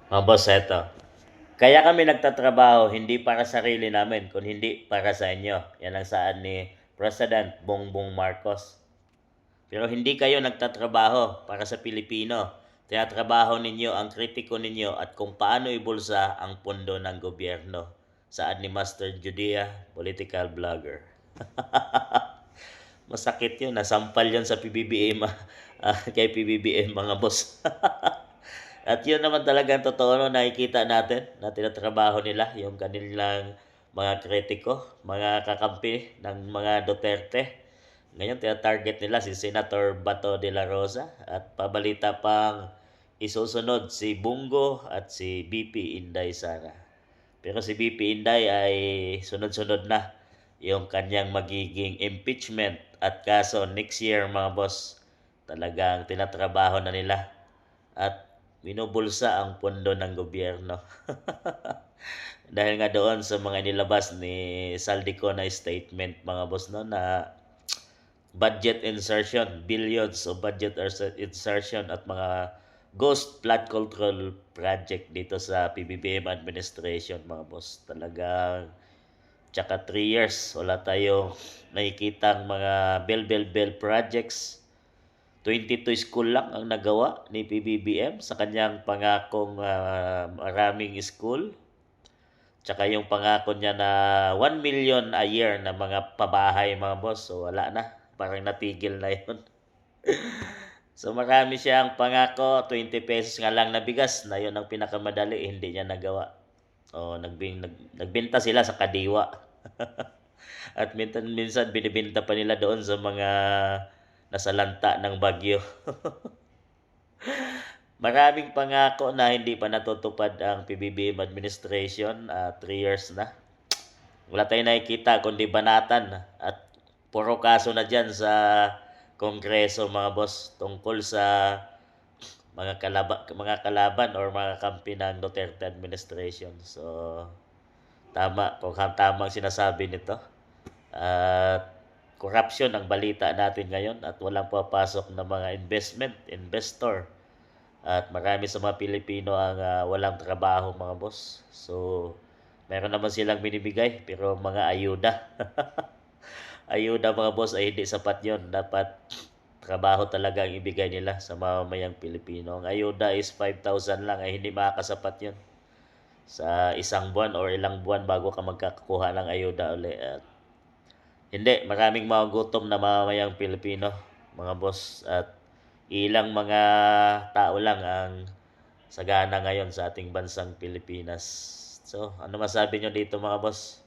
Mga boss, eto. Kaya kami nagtatrabaho hindi para sa sarili namin, kundi hindi para sa inyo. Yan ang saan ni President Bongbong Marcos. Pero hindi kayo nagtatrabaho para sa Pilipino. Tinatrabaho ninyo ang kritiko ninyo at kung paano ibulsa ang pondo ng gobyerno. Saan ni Master Judea, political vlogger. Masakit yun. Nasampal yun sa PBBM, kay PBBM mga boss. At yun naman talaga ang totoo no, nakikita natin na tinatrabaho nila yung kanilang mga kritiko, mga kakampi ng mga Duterte. Ngayon, tinatarget nila si Senator Bato de la Rosa at pabalita pang isusunod si Bungo at si BP Inday Sara. Pero si BP Inday ay sunod-sunod na yung kanyang magiging impeachment at kaso next year mga boss. Talagang tinatrabaho na nila at binubulsa ang pondo ng gobyerno. Dahil nga doon sa mga nilabas ni Saldico na statement mga boss no na budget insertion, billions of budget insertion at mga ghost flood control project dito sa PBBM administration mga boss. Talagang tsaka 3 years wala tayong nakikitang mga bell projects. 22 school lang ang nagawa ni PBBM sa kanyang pangakong maraming school. Tsaka yung pangako niya na 1 million a year na mga pabahay mga boss. So wala na. Parang natigil na yun. So marami siyang pangako, 20 pesos nga lang na bigas na yun ang pinakamadali, hindi niya nagawa. O nagbenta sila sa kadiwa. At minsan binibenta pa nila doon sa mga nasalanta ng bagyo. Maraming pangako na hindi pa natutupad ang PBBM administration, 3 years na. Wala tayong nakikita kundi banatan at puro kaso na dyan sa Kongreso mga boss tungkol sa mga kalaban or mga kampi ng Duterte administration. So tama kung tamang sinasabi nito. At corruption ang balita natin ngayon at walang papasok na mga investor. At marami sa mga Pilipino ang walang trabaho mga boss. So, meron naman silang binibigay pero mga ayuda. Ayuda mga boss ay hindi sapat yon. Dapat trabaho talaga ang ibigay nila sa mamamayang Pilipino. Ang ayuda is 5,000 lang ay hindi makakasapat yon sa isang buwan or ilang buwan bago ka magkakakuha ng ayuda uli. At hindi, maraming mga gutom na mamamayang Pilipino, mga boss. At ilang mga tao lang ang sagana ngayon sa ating bansang Pilipinas. So, ano masabi nyo dito mga boss?